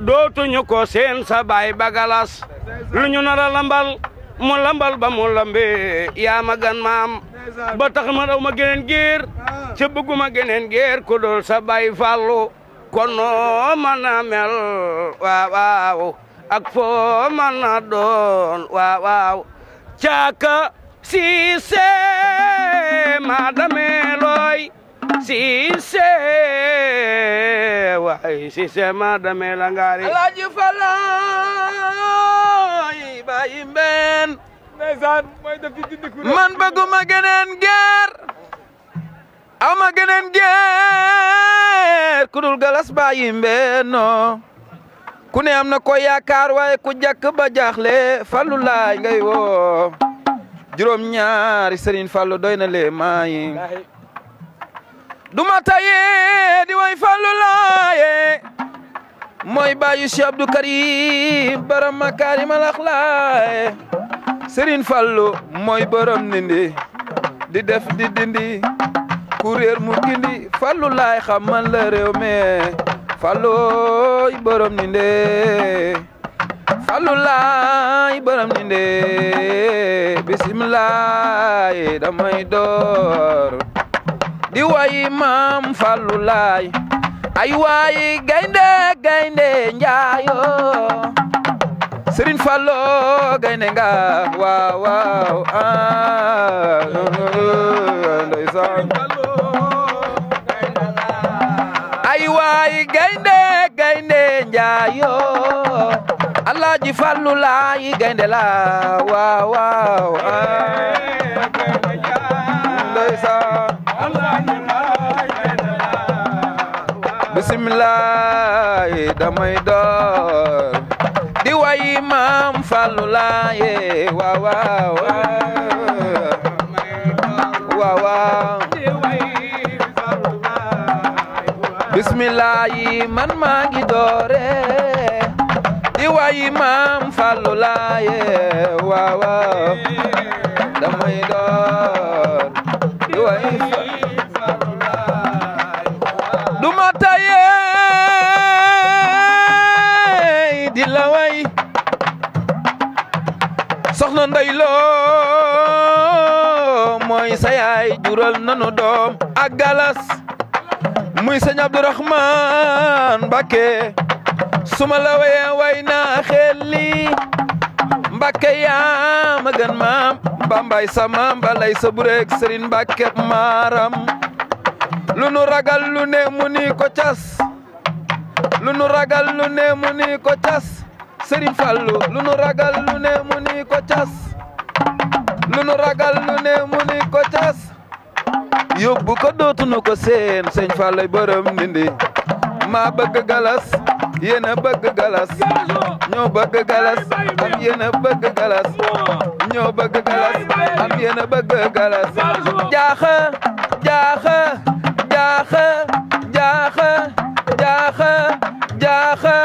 dootuñu ko seen sa baay bagalas lu ñu nar a lambal mu lambal ba mu lambe yaa ma gan maam ba tax ma daw ma geneen géer ca bëgguma geneen géer ku dul sa baay Fallu kon noo mën a mel waaw waaw ak foo mën a doon waaw waaw caaka Siise ma damee looy Siise waay Siise ma damee la ngaari Alaaji Falay bayi mbeen ndeysaan mooy def ci dindi man bëgguma geneen geer ama geneen geer ku dul galas bayi mbeen no ku ne am na ko yaakaar waaye ku jàkk ba jaaxle Fallu laay ngay woo juróom ñaari Serigne Fallu doy na lee maayi duma taye di way Fallu laaye mooy baayu Cheikh Abdou Karim borom makaarimal axlaaye Serigne Fallu mooy borom nindi di def di dindi ku réer mu gindi Fallu laay xamal la réew mi Fallu borom nindi Fallu laay borom ninde bisimilah damay door di way maam Fallu laay ay waay gaynde gaynde njaayo Serigne Fallu gaynde nga waaw waaw ndeysaan ay waay gaynde gaynde njaayo Alaaji Fallu laay gaynde la waaw waaw ndeysaan bisimilah damay door di way maam Fallu laay waaw waaw waaw waaw bisimilah man maa ngi doore di way maam Fallu laaye waaw waaw damay door di way Fallu laaye duma taye di la way soxna Ndey Lo mooy sa yaay jural nanu doom ak galas muy sëñ Abdourahman Mbakke suma la waye way naa xelli Mbakke yaa ma gën maam bambay sa maam balay sa burek Serigne Mbakke maaram lu nu ragal lu ne mu ni ko cas lu nu ragal lu ne mu ni ko cas Serigne Fallu lu nu ragal lu ne mu ni ko cas lu nu ragal lu ne mu ni ko cas yóbbu ko dootunu ko seen sëñ Fallu borom ndindi maa bëgg galas yéen a bëgg galas ñoo bëgg galas am yéen a bëgg galas ñoo bëgg galas am yéen a bëgg galas jaaxa jaaxa jaaxa jaaxa jaaxa jaaxa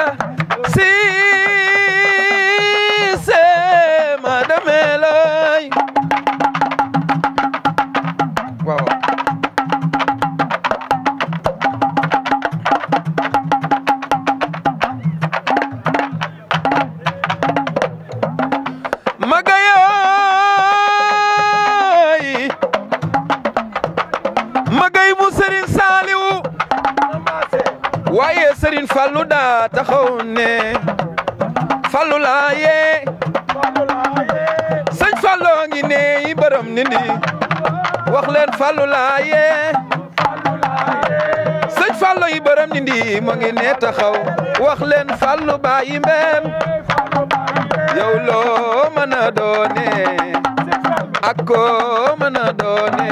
Siise ma demee lay waaw magay mu Serigne Saliou waaye Serigne Fallu daa taxaw ne Fallu laaye sëñ Fallu ngi ne borom nindi wax leen Fallu laaye sëñ Fallu yi borom nindi mo ngi ne taxaw wax leen Fallu bàyyi mbeen yow loo mën a doone ak koo mën a doone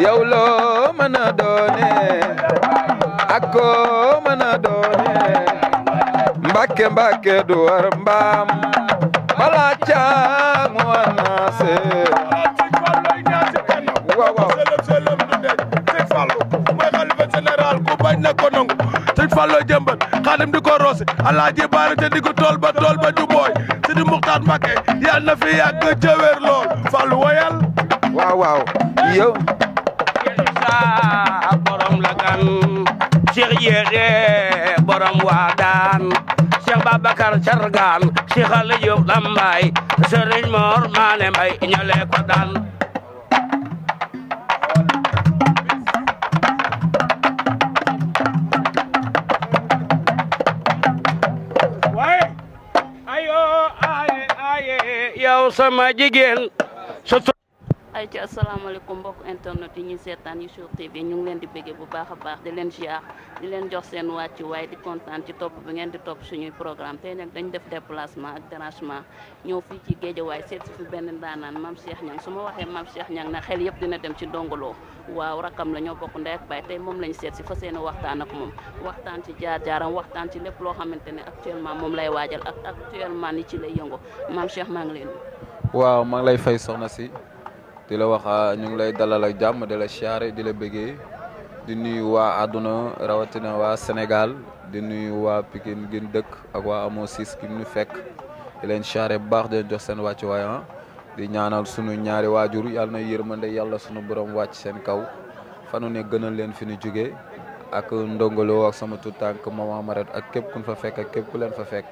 yow loo mën a doone ak koo mën a doone Mbakke Mbakke du war mbaam bala caam wanaase waaw waaw selem du de Sëñ Fallu mooy xalifa général ku bañ na ko nangu Sëñ Fallu jëmbal Xaadim di ko roose Alaaji Baara te di ko tool ba ju booy Sidi Muxtaar Mbakke yal na fi yàgg ca wér lool Fallu woyal waaw waaw yow borom la gan Cheikh Yéé borom Waadaan Cheikh Babacar Cargaan Cheikh Ali Diop Lambaay Serigne Mor Maane Mbay ñale ko daan yow sama jigéen ay ci asalaamaaleykum mbokk internet yi ñuy seetaan yu Sur TV ñu ngi leen di béggee bu baax a baax di leen ziar di leen jox seen wàcc waaye di kontaan ci topp bi ngeen di topp suñuy programme tey nag dañ def déplacement ak dérangement ñëw fii ci Géejawaay seet si fi benn ndaanaan Mame Cheikh Niang su ma waxee Mame Cheikh Niang na xel yëpp dina dem ci Ndongo Lo waaw rakam la ñoo bokk ndey ak baay tey moom lañ seet si fa seen waxtaan ak moom waxtaan ci jaar-jaaram waxtaan ci lépp loo xamante ne actuellement moom lay waajal ak actuellement ni ci lay yëngu Mame Cheikh maa ngi leen waaw maa ngi lay fay soxna si di la wax ñu ngi lay dalal ak jàmm di la siyaare di la bëggee di nuyu waa àdduna rawatina waa Sénégal di nuyu waa Pikine gin dëkk ak waa Amo 6 gi ñu fekk di leen siyaare bu baax di leen jox seen wàccuwaay di ñaanal sunu ñaari waajur yàlla na yërmande yàlla sunu borom wàcc seen kaw fanu ne gënal leen fi ñu jógee ak Ndongo Lo ak sama tout tànk Mama Maret ak képp ku ñu fa fekk ak képp ku leen fa fekk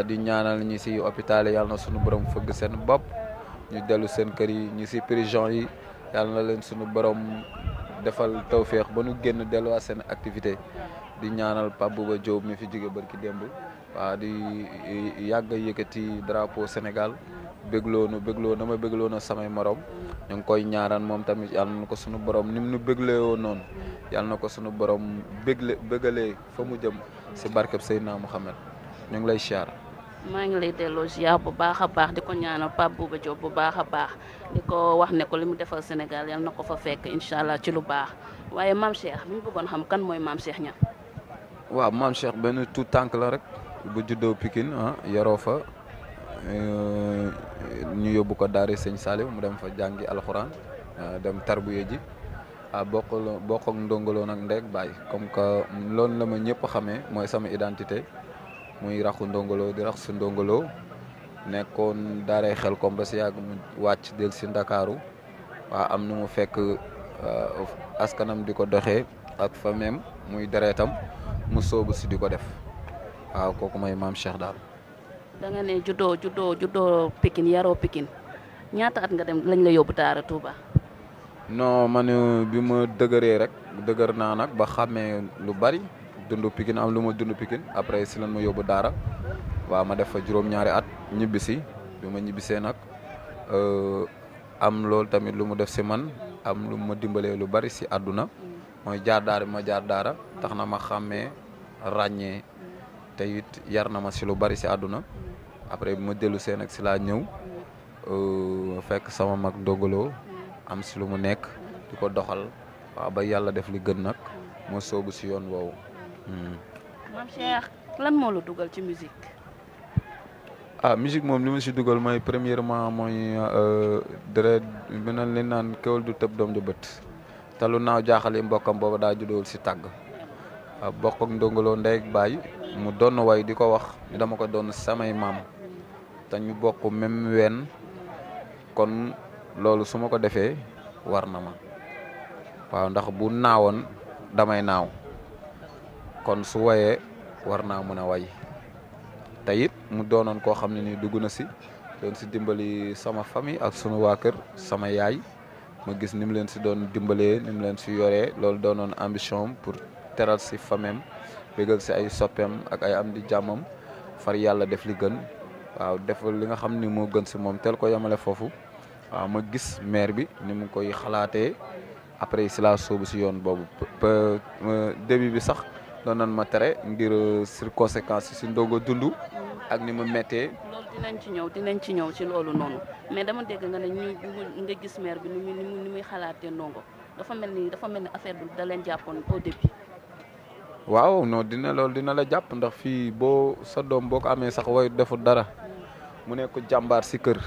di ñaanal ñi si hôpital yàlla na sunu borom fëgg seen bopp. ñu dellu seen kër yi ñu si prison yi yàlla na leen suñu borom defal tawféex ba nu génn delluwaat seen activité di ñaanal Pape Bouba Diop mi fi jóge barki démb waaw di yàgg a yëkkati drapeau Sénégal bégloo na ma bégloo na samay morom ñu ngi koy ñaaraan moom tamit yàlla na ko suñu borom ni mu nu béglee woon noonu yàlla na ko suñu borom bégalee fa mu jëm si barkeb Seydina Mouhamed ñu ngi lay siyaar. maa ngi lay delloo ziar bu baax a baax di ko ñaanal Pape Bouba Diop bu baax a baax di ko wax ne ko li mu defal Sénégal yal na ko fa fekk incha allah ci lu baax waaye Mame Cheikh bi ñu bëggoon xam kan mooy Mame Cheikh Niang. waaw Mame Cheikh benn tout tànk la rek bu juddoo Pikine yaroo fa ñu yóbbu ko daare Sëñ Saliou mu dem fa jàngi alxuraan dem tarbuye ji bokk ak Ndongo Lo nag ndeeg baay comme que loolu la ma ñëpp xamee mooy sama identité. muy raxu Ndongo Lo di rax si Ndongo Lo nekkoon daaree xel kom ba si yàgg mu wàcc del si Ndakaaru waaw am nu mu fekk askanam di ko doxee ak fa même muy deretam mu soobu si di ko def waaw kooku mooy Mame Cheikh daal. da nga ne juddoo Pikine yaroo Pikine ñaata at nga dem lañ la yóbbu daara Touba. non man bi ma dëgëree rek dëgër naa nag ba xàmmee lu bari. dund Pikine am lu ma dund Pikine après si lan ma yóbbu daara waaw ma def fa juróom-ñaari at ñibbisi bi ma ñibbisee nag am loolu tamit lu mu def si man am lu ma dimbalee lu bari si àdduna mooy jaar daara bi ma jaar daara tax na ma xàmmee ràññee te it yar na ma si lu bari si àdduna après bi ma dellu see nag si laa ñëw fekk sama mag Ndongo Lo am si lu mu nekk di ko doxal waaw ba yàlla def li gën nag moo soobu si yoon woowu. Mame Cheikh lan moo la dugal ci musique. Musique moom li ma si dugal mooy premièrement mooy deret bi na li naan kéwal du tëb doom ju bët te lu naaw jaaxali mbokkam boobu daa juddóol si tàgg bokk ak Ndongo Lo ndey ak baay mu doon way di ko wax dama ko doon samay maam te ñu bokk même ween kon loolu su ma ko defee war na ma waaw ndax bu naawoon damay naaw kon su wayee war naa mën a way te it mu doonoon koo xam ne ni dugg na si doon si dimbali sama famille ak sunu waa kër sama yaay ma gis ni mu leen si doon dimbalee ni mu leen si yoree loolu doonoon ambition pour teral si famem bégal si ay soppeem ak ay am di jàmmam far yàlla def li gën waaw def li nga xam ni moo gën si moom tel ko yemale foofu waaw ma gis maire bi ni mu koy xalaatee après si laa soobu si yoon boobu début bi sax doon nan ma tere ngir sur conséquence si Ndongo dund ak ni mu méttee. loolu dinañ ci ñëw ci loolu noonu mais dama dégg nga ne nga gis maire bi ni muy xalaatee Ndongo dafa mel ni affaire bi da leen jàppoon au début. waaw non dina la jàpp ndax fii boo sa doom boo ko amee sax way deful dara mu nekk jàmbaar si kër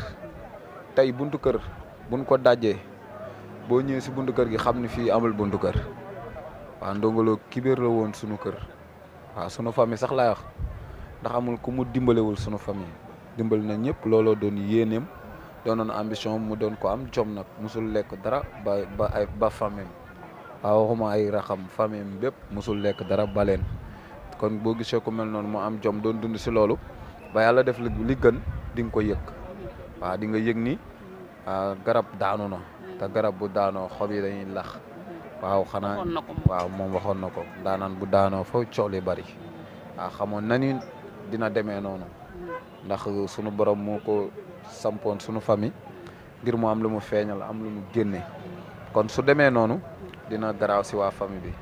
tey buntu kër buñ ko dajee boo ñëwee si buntu kër gi xam ni fii amul buntu kër. waaw Ndongo Lo kibéer la woon sunu kër waaw sunu famille sax laay wax ndax amul ku mu dimbalewul sunu famille dimbali na ñëpp looloo doon yéeneem doonoon ambition mu doon ko am jom nag musul lekk dara ba famille waaw waxuma ay raxam famille bépp musul lekk dara baleen kon boo gisee ku mel noonu mu am jom doon dund si loolu ba yàlla def li gën di nga ko yëg waaw di nga yëg ni garab daanu na te garab bu daanoo xob yi dañuy lax waaw xanaa waaw moom waxoon na ko daanaan bu daanoo fa coow li bari waaw xamoon na ni dina demee noonu ndax sunu borom moo ko sampoon sunu famille ngir mu am lu mu feeñal am lu mu génne kon su demee noonu dina garaaw si waa famille bi.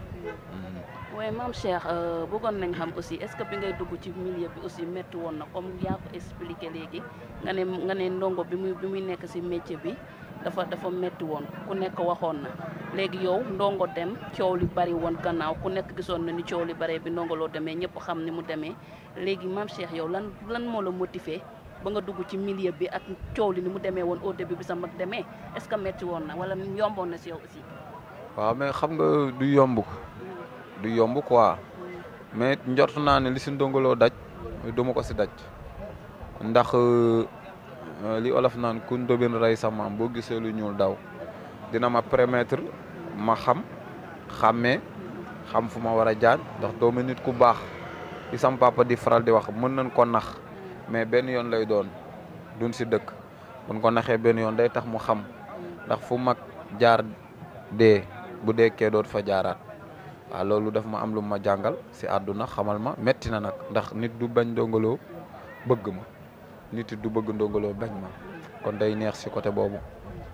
waaye maam Cheikh bëggoon nañ xam aussi est-ce que bi ngay dugg ci milieu bi aussi métti woon na comme yaa ko expliqué léegi nga ne ndongo bi muy nekk si métier bi dafa métti woon ku nekk waxoon na léegi yow ndongo dem coow li bari woon gannaaw ku nekk gisoon na ni coow li bari bi ndongo loo demee ñëpp xam ni mu demee léegi maam Cheikh yow lan moo la motivé ba nga dugg ci milieu bi ak coow li ni mu demee woon au début bi sa mag demee est-ce que métti woon na wala yomboon na si yow aussi. waaw mais xam nga du yomb quoi mais njort naa ne li si ndongoloo daj duma ko si daj ndax li olof naan ku ndóbin rey sa maam boo gisee lu ñuul daw dina ma permettre ma xàmmee xam fu ma war a jaar ndax doomu nit ku baax li sam papa di faral di wax mën nañ ko nax mais benn yoon lay doon duñ si dëkk buñ ko naxee benn yoon day tax mu xam ndax fu mag jaar dee bu deekee doot fa jaaraat waaw loolu daf ma am lu ma jàngal si àdduna xamal ma metti na nag ndax nit du bañ ndongoloo bëgg ma nit du bëgg ndongoloo bañ ma kon day neex si côté boobu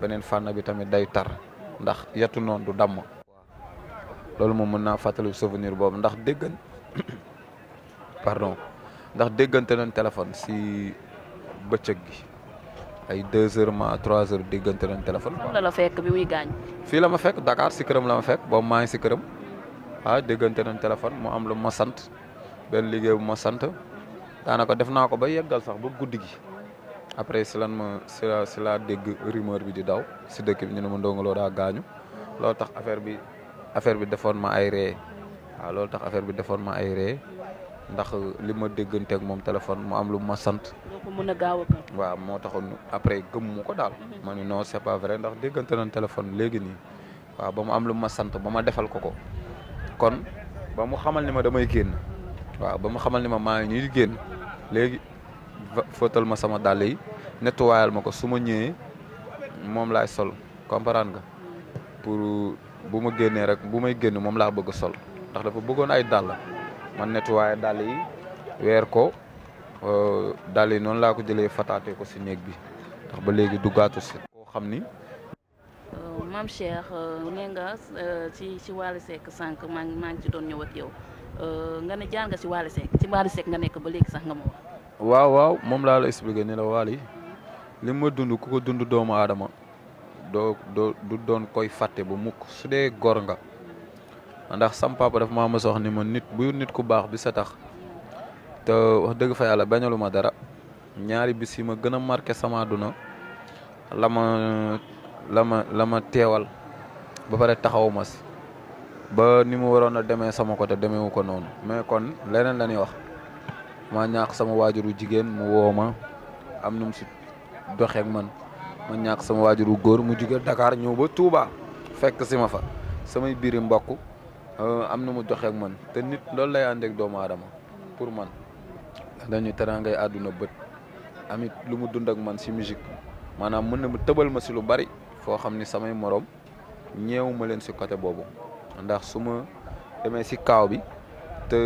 beneen fànn bi tamit day tar ndax yetu noonu du damm loolu moom mën naa fàttali souvenir boobu ndax déggante nañ téléphone si bëccëg gi ay 2 heures ma 3 heures déggante nañ téléphone. fan la fekk bi muy gaañ. fii la ma fekk Dakar si këram la ma fekk boobu maa ngi si këram déggante nañ téléphone mu am lu ma sant benn liggéey bu ma sant daanaka def naa ko ba yeggal sax ba guddi gi après si laa dégg rumeur bi di daw si dëkk bi ñu ne ma Ndongo Lo daa gaañu loolu tax affaire bi defoon ma ay ree loolu tax affaire bi defoon ma ay ree ndax li ma dégganteeg moom téléphone mu am lu ma sant. doo ko mën a gaaw a gëm. waaw moo taxoon après gëmmu ko daal. ma ni non c'est pas vrai ndax déggante nañ téléphone léegi nii waaw ba mu am lu ma sant ba ma defal ko kon ba mu xamal ni ma damay génn waaw ba mu xamal ni ma maa ngi nii di génn léegi fóotal ma sama dàll yi nettoyal ma ko su ma ñëwee moom laay sol comprendre nga pour bu ma génnee rek bu may génn moom laa bëgg sol ndax dafa bëggoon ay dàll man nettoyé dàll yi weer ko dàll yi noonu laa ko jëlee fataate ko si néeg bi ndax ba léegi duggaatu si koo xam ni. Mame Cheikh nee nga ci Wally Seck sànq maa ngi ci doon ñëw ak yow nga ne jaar nga ci Wally Seck nga nekk ba léegi sax nga ma wax. waaw moom laa la expliqué ni la Wally li ma dund ku ko dund doomu aadama du doon koy fàtte bu mukk su dee góor nga ndax sam papa daf maa mës a wax ni ma nit ku baax bi sa tax te wax dëgg fa yàlla bañalu ma dara ñaari bis yi ma gën a marqué sama àdduna la ma teewal ba pare taxawu ma si ba ni mu waroon a demee sama côté demeewu ko noonu mais kon leneen la ñuy wax ma ñaax sama waajuru jigéen mu woo ma am nu mu si doxeek man ma ñaax sama waajuru góor mu jóge Dakar ñëw ba Touba fekk si ma fa samay biiri mbokk am nu mu doxeek man te nit loolu lay àndeek doomu aadama pour man dañuy teraangay àdduna bët amit lu mu dund ak man si musique maanaam mën na mu tëbal ma si lu bari foo xam ni samay morom ñeewu ma leen si côté boobu ndax su ma demee si kaaw bi te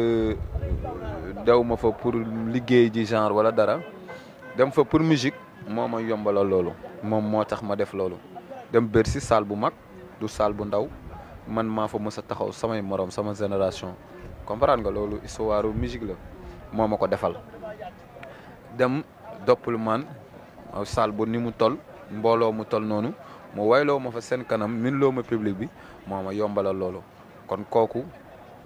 dew ma fa pour liggéey ji genre wala dara dem fa pour musique moo ma yombalal loolu moom moo tax ma def loolu dem Bercy salle bu mag du salle bu ndaw man maa fa mës a taxaw samay morom sama génération comprendre nga loolu histoire musique la moo ma ko defal dem dopplu man salle bu ni mu tol mbooloo mu tol noonu mu wayloo ma fa seen kanam min loo ma public bi moo ma yombalal loolu kon kooku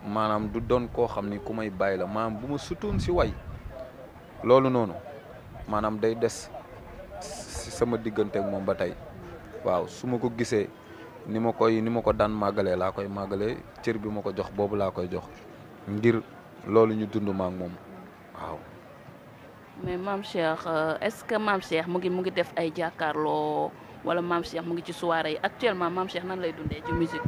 maanaam du doon koo xam ni ku may bàyyi la maanaam bu ma sutoon si way loolu noonu maanaam day des si sama diggante ak moom ba tey waaw su ma ko gisee ni ma ko daan màggalee laa koy màggalee cër bi ma ko jox boobu laa koy jox ngir loolu ñu dund ma ak moom waaw. mais Mame Cheikh est-ce que Mame Cheikh mu ngi def ay jàkkaarloo wala Mame Cheikh mu ngi ci soirée yi actuellement Mame Cheikh nan lay dundee ci musique.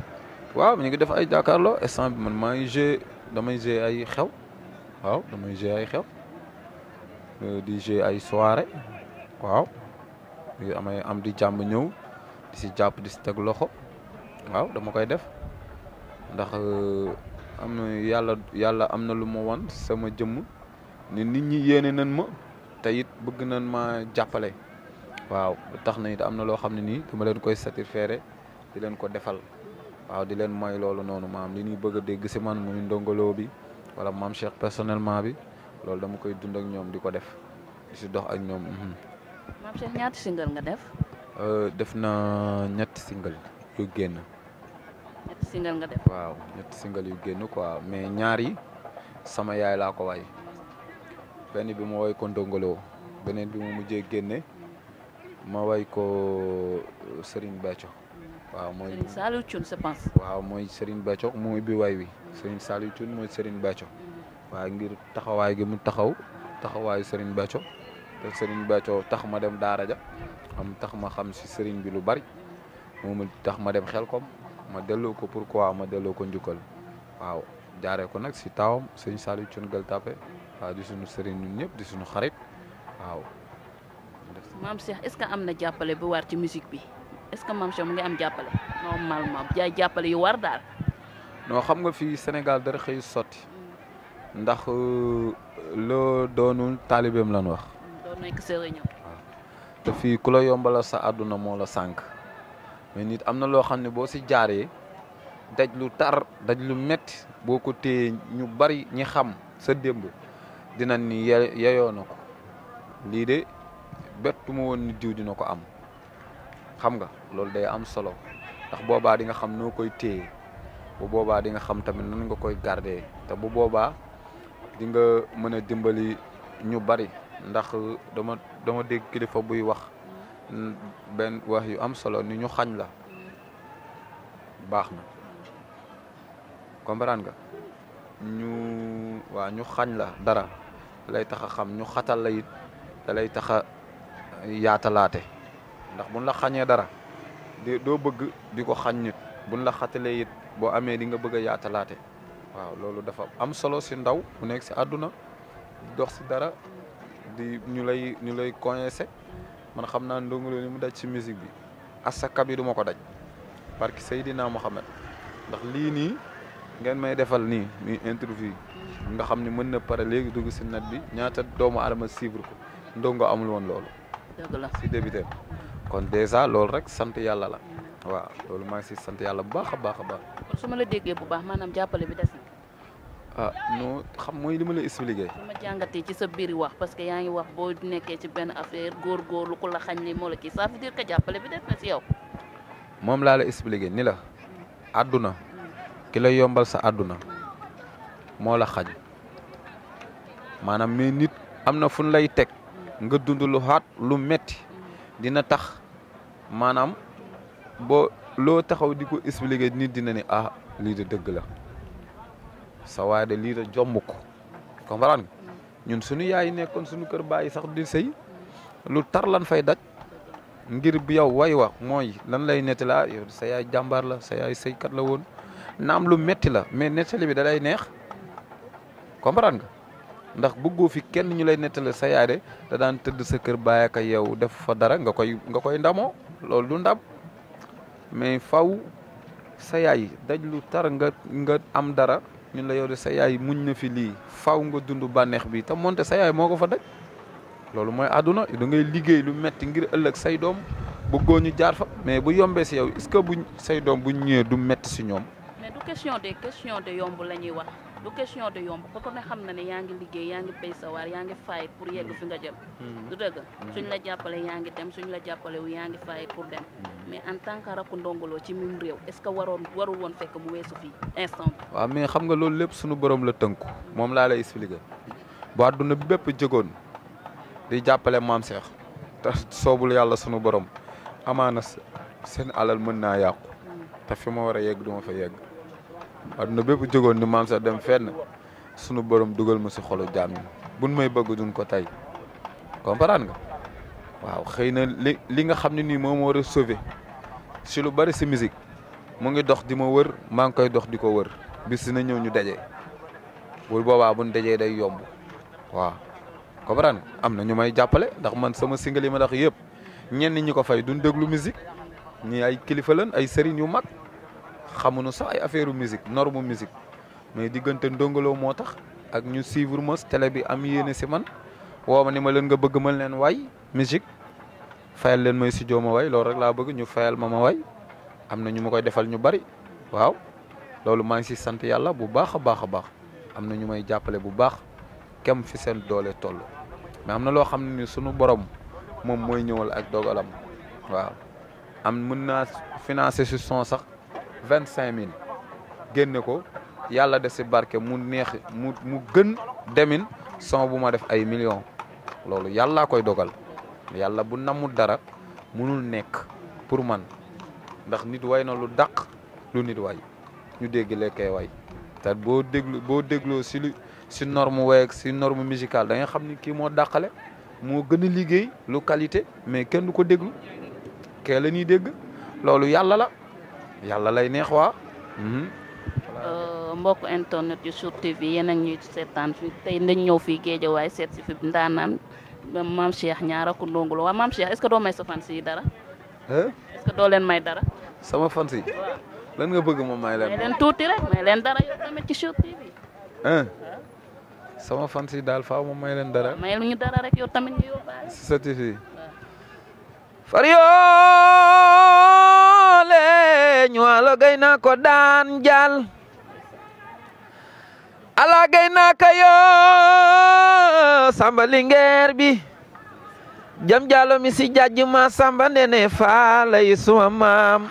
waaw ñu ngi def ay jàkkaarloo instant bi man maa ngi damay joué ay xew waaw damay jouer ay xew di jouer ay soirée waaw di amay am di jàmm ñëw di si jàpp di si teg loxo waaw dama koy def ndax am na yàlla am na lu ma wan sama jëmm ni nit ñi yéene nañ ma te it bëgg nañ ma jàppale waaw tax na it am na loo xam ne nii dama leen koy satisfaire di leen ko defal waaw di leen may loolu noonu maam li ñuy bëgg a dégg si man muy ndongolo bi wala maam Cheikh personnellement bi loolu dama koy dund ak ñoom di ko def di si dox ak ñoom. maam Cheikh ñaata single nga def. def na ñetti single yu génn. ñetti single nga def. waaw ñetti single yu génn quoi mais ñaar yi sama yaay laa ko way benn bi ma way ko ndongolo beneen bi mu mujjee génne ma way ko Serigne Béthio. waaw mooy Serigne Saliou Thioune je pense. waaw mooy Serigne Béthio mooy bi way wi Serigne Saliou Thioune mooy Serigne Béthio waaye ngir taxawaay gi mu taxawaayu Serigne Béthio te Serigne Béthio tax ma dem daara ja tax ma xam si Serigne bi lu bari moom tax ma dem Xelkom ma delloo ko pourquoi ma delloo ko njukkal waaw jaaree ko nag si taawam Serigne Saliou Thioune Gueule Tapée waaw di suñu Serigne ñun ñëpp di suñu xarit waaw. maam Cheikh est-ce que am na jàppale bu war ci musique bi est-ce que maam Cheikh mu ngi am jàppale normalement jaay jàppale yu war daal. non xam nga fii Sénégal dara xëy sotti ndax loo doonul taalibeem lan wax. doo nekk sëriñam. waaw te fii ku la yombala sa àdduna moo la sànq mais nit am na loo xam ne boo si jaaree daj lu tar daj lu metti boo ko téye ñu bari ñi xam sa démb dinañ ni yeyoo na ko lii de bettu ma woon ni diw dina ko am xam nga loolu day am solo ndax boobaa di nga xam noo koy téye bu boobaa di nga xam tamit nan nga koy garder te bu boobaa di nga mën a dimbali ñu bari ndax dama dégg kilifa buy wax benn wax yu am solo ni ñu xañ la baax na comprendre nga ñu xañ la dara lay tax a xam ñu xatal la it da lay tax a yaatalaate ndax buñ la xañee dara doo bëgg di ko xañ nit buñ la xatalee it boo amee di nga bëgg a yaatalaate waaw loolu dafa am solo si ndaw mu nekk si àdduna dox si dara di ñu lay coincé man xam naa Ndongo Lo ni mu daj si musique bi asaka bi du ma ko daj parce que Seydina Mohamed ndax lii nii ngeen may defal nii muy interview nga xam ne mën na pare léegi dugg si net bi ñaata doomu adama suivre ko Ndongo amul woon loolu. dëgg la si débuté kon dèjà loolu rek sant yàlla la waaw loolu maa ngi si sant yàlla bu baax a baax a baax. kon su ma la déggee bu baax maanaam jàppale bi des na. non xam mooy li ma la expliqué. su ma jàngatee ci sa biir wax parce que yaa ngi wax boo nekkee ci benn affaire góorgóorlu ku la xañ ni moo la kii ça veut dire que jàppale bi des na si yow. moom laa la expliqué ni la àdduna ki la yombal sa àdduna moo la xañ maanaam mais nit am na fu ñu lay teg nga dund lu xaat lu metti dina tax maanaam boo loo taxaw di ko expliqué nit dina ne lii de dëgg la sa waay de lii de jomb ko comprendre nga ñun suñu yaay nekkoon suñu kër bàyyi sax di sëy lu tar lan fay daj ngir bi yow way wax mooy lan lay netti la yow sa yaay jàmbaar la sa yaay sëykat la woon naam lu metti la mais nettali bi da lay neex comprendre nga ndax bëggoo fi kenn ñu lay nettali sa yaay de da daan tëdd sa kër bàyyi ak yow def fa dara nga koy ndamoo loolu du ndam mais faw sa yaay daj lu tar nga am dara ñun la yow de sa yaay muñ na fi lii faw nga dund bànneex bi te moonte sa yaay moo ko fa daj loolu mooy àdduna da ngay liggéey lu metti ngir ëllëg say doom bëggoo ñu jaar fa mais bu yombee si yow est-ce que buñ say doom buñ ñëwee du metti si ñoom. mais du question de yomb la ñuy wax du question de yomb ba ko ne xam na ne yaa ngi liggéey yaa ngi béy sa waar yaa ngi faay pour yegg fi nga jëm. du dëgg suñ la jàppale yaa ngi dem suñ la jàppale wu yaa ngi faay pour dem mais en tant que rakku Ndongo Lo ci mim réew est-ce que warul woon fekk mu weesu fii instant bi. waaw mais xam nga loolu lépp suñu borom la tënku moom laa lay expliquer bu àdduna bi bépp jógoon di jàppale maam Cheikh te soobul yàlla sunu borom amaana seen alal mën naa yàqu te fi ma war a yegg du ma fa yegg àdduna bépp jógoon ni maam Cheikh dem fenn sunu borom dugal ma si xolu jaam ñi buñ may bëgg duñ ko tey comprendre nga waaw xëy na li nga xam ne nii moom war a sauver si lu bari si musique mu ngi dox di ma wër maa ngi koy dox di ko wër bis dina ñëw ñu daje bu boobaa buñ dajee day yomb waaw comprendre am na ñu may jàppale ndax man sama single yi ma ndax yëpp ñenn ñi ko fay duñ déglu musique ñi ay kilifa lan ay sëriñ yu mag xamuñu sax ay affaire musique norme musique mais diggante ndongoloo moo tax ak ñu suivre ma télé bi am yéene si man woo ma ni ma leen nga bëgg ma leen way musique fayal leen may studio ma way loolu rek laa bëgg ñu fayal ma way am na ñu ma koy defal ñu bari waaw loolu maa ngi si sant yàlla bu baax a baax a baax am na ñu may jàppale bu baax kem fi seen doole toll mais am na loo xam ne ni sunu borom moom mooy ñëwal ak dogalam waaw am mën naa financer si son sax 25000 génne ko yàlla def si barke mu neex mu gën demin son bu ma def ay millions loolu yàllaa koy dogal yàlla bu namul dara munul nekk pour man ndax nit way na lu dàq lu nit way ñu dégg lekkee way te boo dégloo si norme way ak si norme musicale da nga xam ni kii moo dàqale moo gën a liggéey lu qualité mais kenn du ko déglu kee la ñuy dégg loolu yàlla la yàlla lay neex waa mbokk internet yu Shoot TV yéen a ngi ñuy seetaan fi tey dañ ñëw fii Géejawaay seet si fi ndaanaan Mame Cheikh Niang Raku Ndongo Lo waa Mame Cheikh est-ce que doo may sa fans yi dara est-ce que doo leen may dara sama fans yi lan nga bëgg moom may may leen tuuti rek may leen dara yow tamit ci Shoot TV sama fans yi daal faaw moom may leen dara may ñu dara rek yow tamit ñu yóbbaale si sa TV farioole ñualo gay naa ko daan jal ala gay naa ka yo samba lingeer bi jam jalo mi si jajj ma samba ndene faala yi suma maam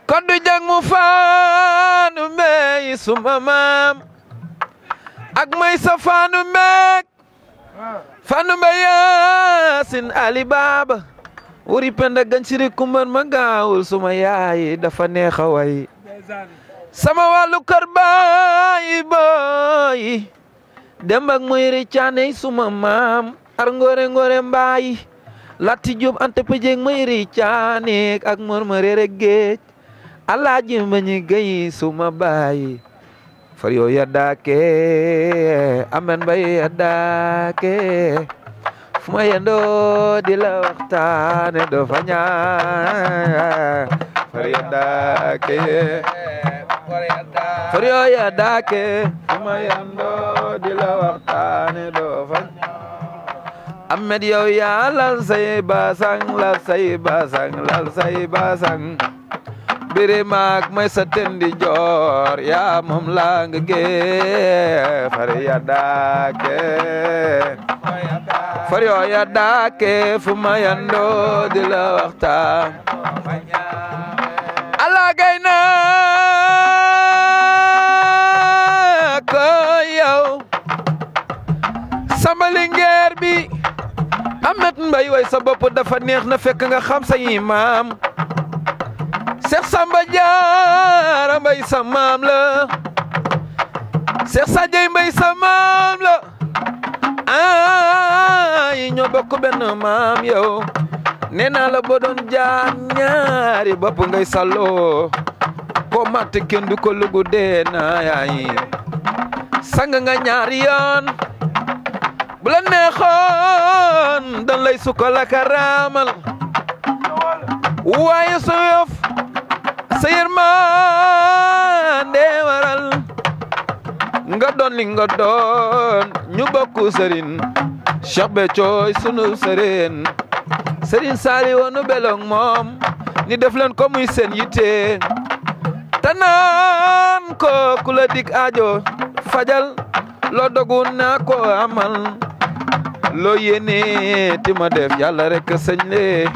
koddu jang mu faanu meyi suma maam ak may sa faanu meek faanu mbe yaasin ali baaba wuri penda ganciri kumban ma gaawul suma yaay dafa neexa way sama wàllu kër baayi booyi dem ak muy ricaane suma maam ar ngore ngore mbaayi latti jub ante pëjeng muy ricaane ak mor ma reere géej alaaji mbañi gay suma baayi far yoo yaddaake amen bay yaddaake fu ma yendoo di la waxtaane do fa ñaan far yaddaake far yoo yaddaake fu ma yendoo di la waxtaane do fa Ahmed yow yaa lal say basang lal say basang lal say basang biri maak may sa tendi joor yaa moom laa nga gee far yaddaake far yoo yaddaake fu ma yandoo di la waxtaan ala gay naa ko yow sama lingeer bi Ahmed Mbaye way sa bopp dafa neex na fekk nga xam sa maam Cheikh Samba Diarra Mbaye sa maam la Cheikh Sadio Mbaye sa maam la ay ñoo bokk benn maam yow nee naa la boo doon jaan ñaari bopp ngay salloo ko matt kenn du ko lugu dee naa yaay sang nga ñaari yoon bu la neexoon dan lay sukkal ak a raamal waaye su yof sa yërmande waral nga doon li nga doon ñu bokku sëriñ Cheikh Béthio sunu sëriñ sëriñ Sali woonu belong moom ni def leen ko muy seen yitte te naan ko ku la dig aajo fajal loo dogu naa ko amal loo yéene ti ma def yàlla rek sëñ le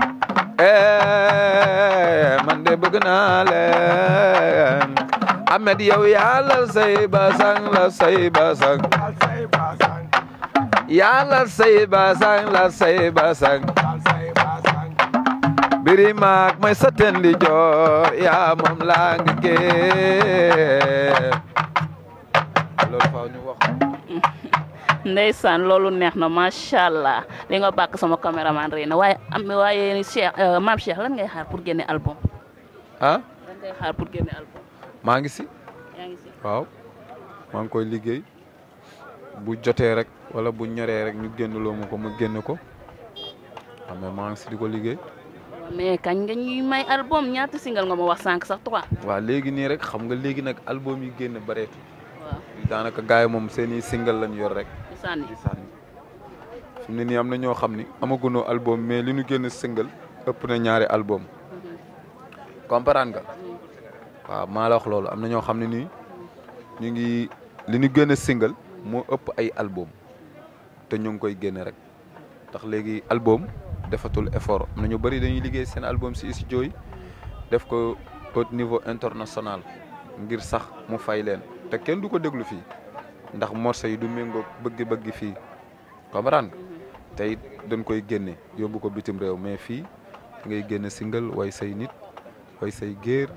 man de bëgg naa leen Ahmed yow yàlla say basang la say basang yàlla say basang la say basang biri maak may sa ten li joor yaa moom laa ngi gee loolu faaw ñu wax ndeysaan loolu neex na macha allah li nga bàkk sama caméraman rëy na waaye Cheikh Mame Cheikh lan ngay xaar pour génne album ah lan ngay xaar pour génne album maa ngi si yaa ngi si waaw maa ngi koy liggéey bu jotee rek wala bu ñoree rek ñu génn loo ma ko ma génn ko xam nga maa ngi si di ko liggéey. mais kañ nga ñuy may album ñaata single nga ma wax sànq sax 3. waaw léegi nii rek xam nga léegi nag album yi génn bareetu waaw daanaka gars yi moom seen i single lañ yor rek. di sànni di sànni fi mu ne nii am na ñoo xam ni amagunoo album mais li ñu génn single ëpp na ñaari album comprendre nga. waaw maa la wax loolu am na ñoo xam ne nii ñu ngi li ñu génn single moo ëpp ay album te ñu ngi koy génne rek ndax léegi album defatul effort am na ñu bëri dañuy liggéey seen album si studio yi def ko au niveau international ngir sax mu fay leen te kenn du ko déglu fii ndax morceau yi du méngoo bëgg-bëgg fii comprendre te it dañ koy génne yóbbu ko bitim réew mais fii ngay génn single way say nit way say géer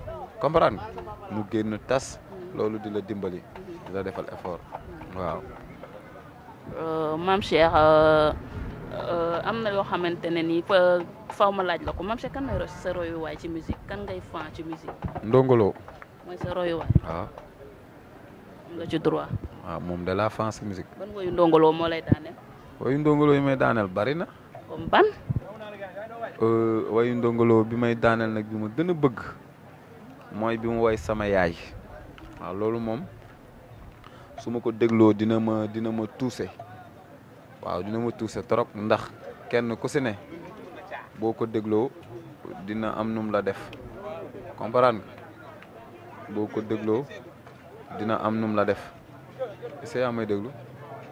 comprendre mu génn tas loolu di la dimbali di la defal effort waaw. Mame Cheikh am na yoo xamante ne nii faw ma laaj la ko Mame Cheikh kan mooy sa royuwaay ci musique kan ngay fan ci musique. Ndongo Lo mooy sa royuwaay. waaw. am nga ci droit. waaw moom de la fan si musique. ban woyu Ndongo Lo moo lay daaneel. wayu Ndongo Lo yi may daaneel bari na. comme ban. wayu Ndongo Lo bi may daaneel nag bi ma gën a bëgg mooy bi mu woy sama yaay waaw loolu moom su ma ko dégloo dina ma tuuse waaw dina ma tuuse trop ndax kenn ku si ne boo ko dégloo dina am num la def comprendre nga boo ko dégloo dina am num la def est-ce que yaa may déglu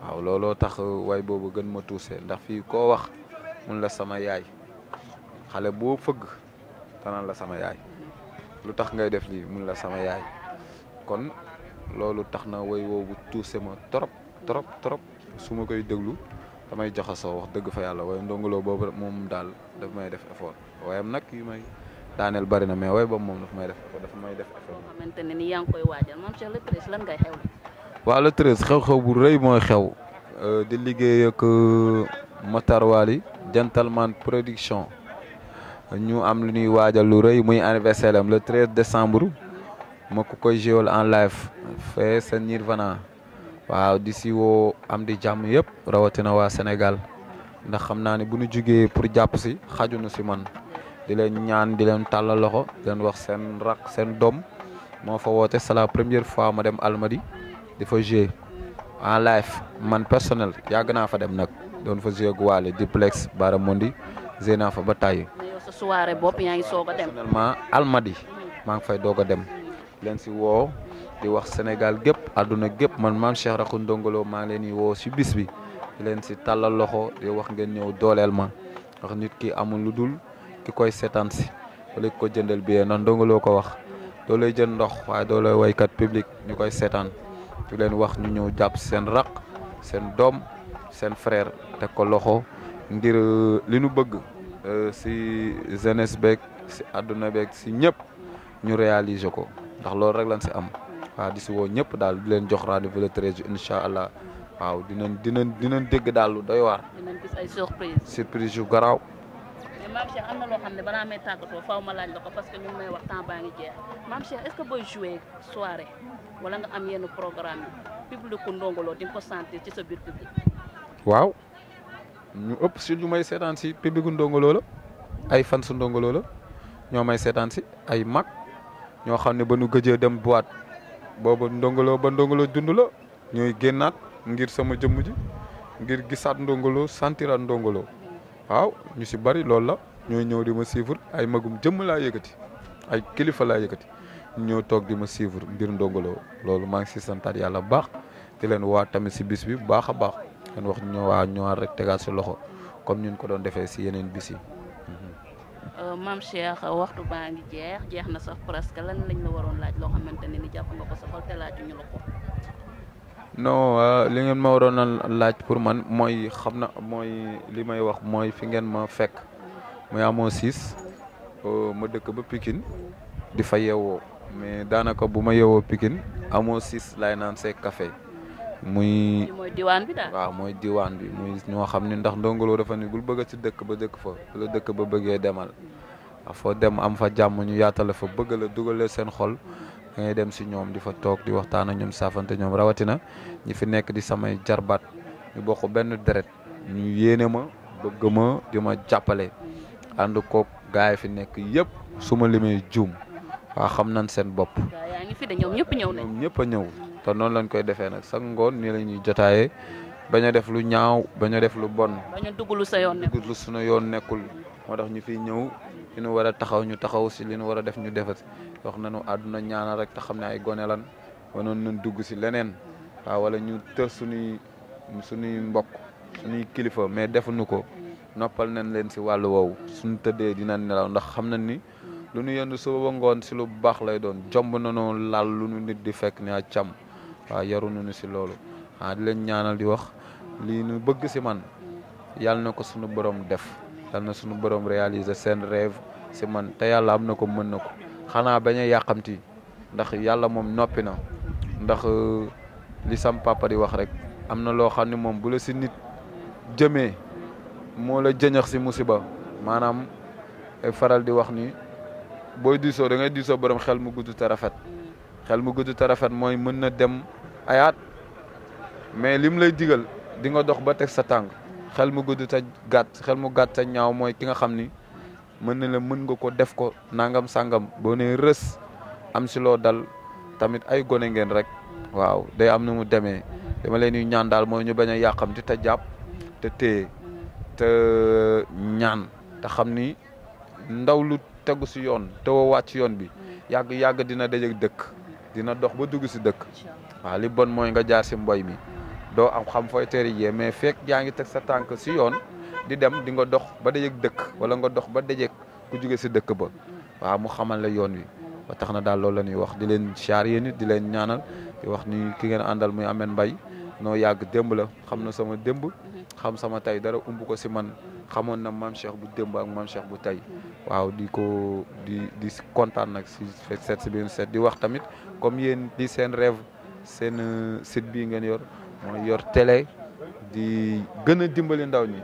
waaw looloo tax way boobu gën ma tuuse ndax fii koo wax mun la sama yaay xale boo fëgg tanaan la sama yaay lu tax ngay def lii mun la sama yaay kon loolu tax na way woowu tuuse ma trop trop trop su ma koy déglu damay jaxasoo wax dëgg fa yàlla waaye Ndongo Lo boobu moom daal daf may def effort waayam nag yu may daaneel bari na mais way boobu moom dafa may def effort. xamante ne ni yaa ngi koy waajal Mame Cheikh le 13 lan ngay xew. waaw le 13 xew-xew bu rëy mooy xew di liggéey ak Matar Wali Gentleman Production ñu am lu ñuy waajal lu rëy muy anniversaire am le 13 décembre ma ko koy jéewal en live fee sa Nirvana waaw di si woo am di jàmm yëpp rawatina waa Sénégal ndax xam naa ne bu ñu jugee pour jàpp si xajunu si man di leen ñaan di leen tàllal loxo di leen wax seen rak seen doom moo fa woote c'est la première fois ma dem Almadi di fa jouer en live man personnel yàgg naa fa dem nag doon fa jouer gu waale Diplex Baramondi jouer naa fa ba tàyyi mais yow sa soirée bopp yaa ngi soog a dem. personnellement Almadi maa ngi fay doog a dem leen si woo di wax Sénégal gépp àdduna gépp man Mame Cheikh Rakhou Ndongo Lo maa ngi leen di woo si bis bi di leen si tàllal loxo di wax ngeen ñëw dooleel ma wax nit ki amul lu dul ki koy seetaan si wala ki ko jëndal bi ndax Ndongo Lo ko wax doo lay jënd ndox waaye doo lay waykat public ñu koy seetaan di leen wax ñu ñëw jàpp si seen raq seen doom seen frère teg ko loxo ngir li nu bëgg si jeunesse beeg si àdduna beeg si ñëpp ñu réaliser ko ndax loolu rek lañ si am waaw di si woo ñëpp daal di leen jox rendez-vous le 13 incha allah waaw dinañ dégg daal lu doy waar. dinañ gis ay surprise yu garaaw. mais Mame Cheikh am na loo xam ne balaa may tàggatoo faaw ma laaj la ko parce que ñu ngi may wax temps baa ngi jeex Mame Cheikh est-ce que booy jouer soirée wala nga am yenn programme yi public ku Ndongo Lo di nga ko sentir ci sa biir public. waaw ñu ëpp si ñu may seetaan si public ku Ndongo Lo la ay fan su Ndongo Lo la ñoo may seetaan si ay mag ñoo xam ne ba nu gëjee dem boîte booba Ndongo Lo ba Ndongo Lo dund la ñooy génnaat ngir sama jëmm ji ngir gisaat Ndongo Lo sentiraat Ndongo Lo waaw ñu si bari loolu la ñooy ñëw di ma suivre ay magum jëmm laa yëkkati ay kilifa laa yëkkati ñoo toog di ma suivre mbir Ndongo Lo loolu maa ngi si santaat yàlla bu baax di leen waa tamit si bis bi bu baax a baax leen wax ñëwaat rek tegaat si loxo comme ñun ko doon defee si yeneen bis yi. Mame Cheikh waxtu baa ngi jeex na sax presque lan lañ la waroon laaj loo xamante ne ni jàpp nga ko sa xol te laajuñu la ko. non li ngeen ma waroon a laaj pour man mooy xam na mooy li may wax mooy fi ngeen ma fekk muy amoo 6 ma dëkk ba Pikine di fa yeewoo mais daanaka bu ma yeewoo Pikine amoo 6 laay naan see café muy. mooy diwaan bi daal waaw mooy diwaan bi muy ñoo xam ne ndax Ndongo Lo dafa ni bul bëgg ci dëkk ba dëkk fa la dëkk ba bëggee demal foo dem am fa jàmm ñu yaatale fa bëgg la dugale seen xol da ngay dem si ñoom di fa toog di waxtaan ak ñoom saafante ñoom rawatina ñi fi nekk di samay jarbaat ñu bokk benn deret ñu yéene ma bëgg ma di ma jàppale ànd koog gaay fi nekk yëpp su ma limee juum waa xam nañ seen bopp. yaa ngi fi de ñoom ñëpp ñëw nañ. ñoom ñëpp a ñëw te noonu lañ koy defee nag sax ngoon nii la ñuy jotaayee bañ a def lu ñaaw bañ a def lu bon. bañ a dugg lu sa yoon nekkul dugg lu sunu yoon nekkul moo tax ñu fiy ñëw li ñu war a taxaw ñu taxaw si li ñu war a def ñu defati wax nañu àdduna ñaanal rek te xam ne ay gone lan wanoon nañ dugg si leneen waaw wala ñu tër suñuy mbokk suñuy kilifa mais defuñu ko noppal nañ leen si wàllu woowu suñu tëddee dinañ nelaw ndax xam nañ ni lu ñu yendu suba ba ngoon si lu baax lay doon jomb nañoo laal lu ñu nit di fekk ne a càmm waaw yaruñu ni si loolu di leen ñaanal di wax lii ñu bëgg si man yàlla na ko suñu borom def yàlla na suñu borom réaliser seen rêve si man te yàlla am na ko mën na ko xanaa bañ a yàqamti ndax yàlla moom noppi na ndax li sam papa di wax rek am na loo xam ne moom bu la si nit jëmee moo la jëñax si musiba maanaam faral di wax ni booy diisoo da ngay diisoo borom xel mu gudd te rafet xel mu gudd te rafet mooy mën na dem ayaat mais lim lay digal di nga dox ba teg sa tànk xel mu gudd te gàtt xel mu gàtt te ñaaw mooy ki nga xam ni mën na la mën nga ko def ko nangam sangam boo nee rës am si loo dal tamit ay gone ngeen rek waaw day am na mu demee dama leen di ñaan daal mooy ñu bañ a yàqamti te jàpp te téye te ñaan te xam ni ndaw lu tegu si yoon te woo wàcc yoon bi yàgg dina dajeeg dëkk dina dox ba dugg si dëkk waaw li bon mooy nga jaar si mboy mi doo am xam fooy teeri jee mais fekk yaa ngi teg sa tànk si yoon di dem di nga dox ba dajeeg dëkk wala nga dox ba dajeeg ku jóge si dëkk ba waaw mu xamal la yoon wi ba tax na daal loolu la ñuy wax di leen siyaar yéen it di leen ñaanal di wax ni ki ngeen àndal muy Ameth Mbaye noo yàgg démb la xam na sama démb xam sama tey dara umb ko si man xamoon na maam Cheikh bu démb ak maam Cheikh bu tey waaw di kontaan nag si seet si biir seet di wax tamit comme yéen di seen rêve seen site bii ngeen yor mooy yor télé di gën a dimbali ndaw ñi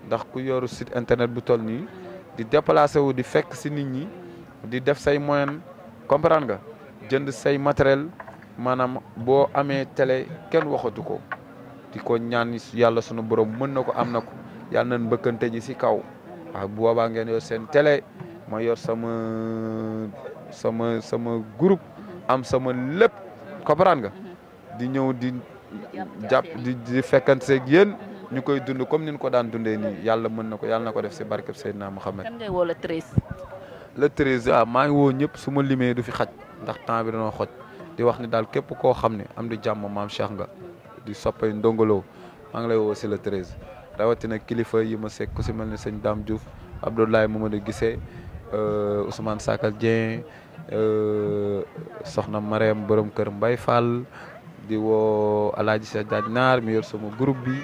ndax ku yoru site internet bu toll nii di déplacé wu di fekk si nit ñi di def say moyen comprendre nga jënd say matériel maanaam boo amee télé kenn waxatu ko di ko ñaan yàlla sunu borom mën na ko am na ko yàlla nañ bëkkante ji si kaw waaw bu boobaa ngeen yor seen télé ma yor sama groupe am sama lépp comprendre nga di ñëw di jàpp di fekkante seeg yéen ñu koy dund comme ni ñu ko daan dundee nii yàlla mën na ko yàlla na ko def si barkeb Seydina Mohamed. kan ngay woo le 13. le 13 waaw maa ngi woo ñëpp su ma limee du fi xaj ndax temps bi dañoo xoj di wax ni daal képp koo xam ne am di jàmm maam Cheikh nga di soppay ndongolo maa ngi lay woo si le 13 rawatina kilifa yi ma sekk ku si mel ni sëñ Dame Diouf Abdoulaye Mamadou Guissé Ousmane Sakal Dieng soxna Marème borom kër Mbaye Fall di woo Alaaji Cheikh Diagne Naar mi yor sama groupe bi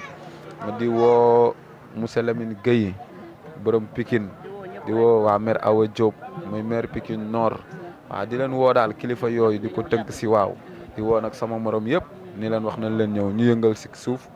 di woo Moussa Lamine Gueye borom Pikine di woo waa maire Awa Diop muy maire Pikine Nord waaw di leen woo daal kilifa yooyu di ko tënk si waaw di woo nag sama morom yëpp ni leen wax nañ leen ñëw ñu yëngal si suuf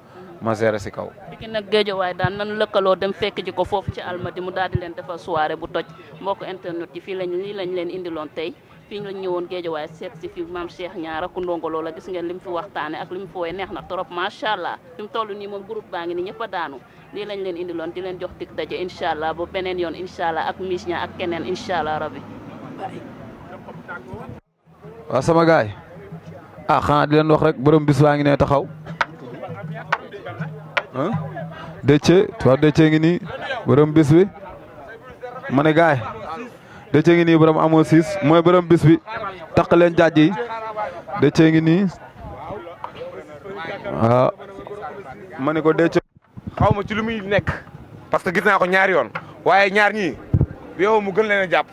ma gérer si kaw. Pikine nag Géejawaay daan nan lëkkaloo dem fekk ji ko foofu ci Almadi mu daal di leen defal soirée bu toj mbokk internet yi fii lii lañ leen indiloon tey fii lañ ñëwoon Géejawaay seet si fi maam Cheikh Niang ak Ndongo Lo la gis ngeen li mu fi waxtaane ak li mu fi woy neex na trop macha allah fi mu toll nii moom groupe baa ngi ni ñëpp a daanu lii lañ leen indiloon di leen jox dig daje incha allah ba beneen yoon incha allah ak Miss Niang ak keneen incha allah rabbi. waaw sama gaay xanaa di leen wax rek borom bis baa ngi ne taxaw Déthié waaw Déthié ngi nii borom bis bi ma ne gaay Déthié ngi nii borom amoo siis mooy borom bis bi taq leen jaaj yi Déthié ngi nii waaw ma ne ko Déthié xaw ma ci lu muy nekk parce que gis naa ko ñaari yoon waaye ñaar ñii yow mu gën leen a jàpp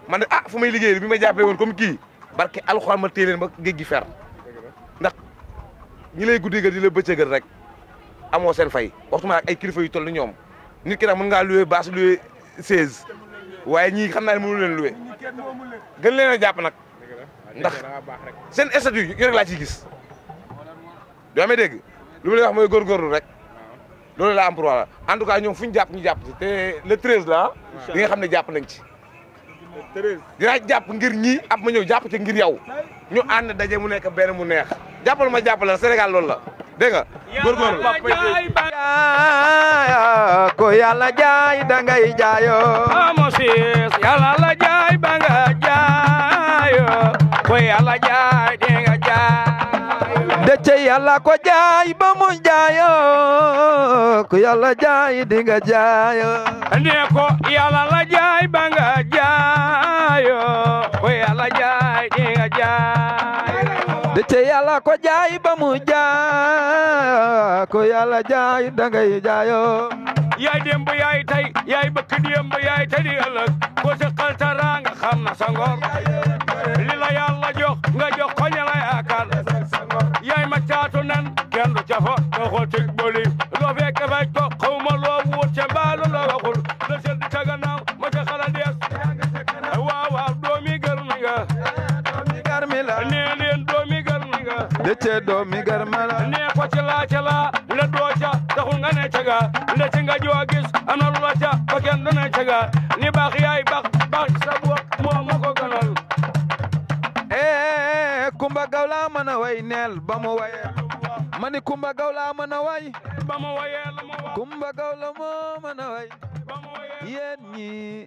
man de fu may liggéey bi ma jàppee woon comme kii barke alxuraan ma téye leen ba géej gi fer ndax ñi lay guddi ga di la bëccëgal rek amoo seen fay waxtuma ak ay kilifa yu toll ni ñoom nit ki nag mën ngaa loué baas loué 16 waaye ñii xam naa ne mënu leen loué gën leen a jàpp nag ndax seen statut yi rek laa ciy gis doo amee dégg lu ma lay wax mooy góorgóorlu rek loolu la am pour wala en tout cas ñoom fu ñu jàpp ñu jàpp ci te le 13 la li nga xam ne jàpp nañ ci dinaa jàpp ngir ñii ab ma ñëw jàpp ci ngir yow ñu ànd daje mu nekk benn mu neex jàppal ma jàppal la Sénégal loolu la dégg nga góorgóorlu ko yàlla jaay dangay jaayoo amosis yàlla la jaay ba nga jaayoo ko yàlla jaay di nga jaayoo dëcce yàlla ko jaay ba mu jaayoo ko yàlla jaay di nga jaayoo ne ko yàlla la jaay ba nga jaayoo ko yàlla jaay di nga jaayoo dëcce yàlla ko jaay ba mu jaay ko yàlla jaay dangay jaayoo yaay démb yaay tey yaay bëkk démb yaay tey di ëllëg ko si xaltara nga xam na sa ngor li la yàlla jox nga jox ko ña la yaakaar yaay ma caatu nen kenn du ca fa doo ko tig boli doo fekk faj ko xaw ma loo wut ca mbaalu la waxul la sedd ca gannaaw ma ca xala dees waaw waaw doomi gër mi nga nee leen doomi gër mi nga dëcce doomi garma la nee ko ci laa la doo ca taxul nga ne ca ga la ci nga joo gis am na lu la ca ba kenn du ne ca ga ni baax yaay baax sa bopp moo ma ko gënal Kumba Gawla mën a way neel ba mu waye mani Kumba Gawla mën a way ba mu waye la mu wax Kumba Gawla moo mën a way ba mu waye yéen ñi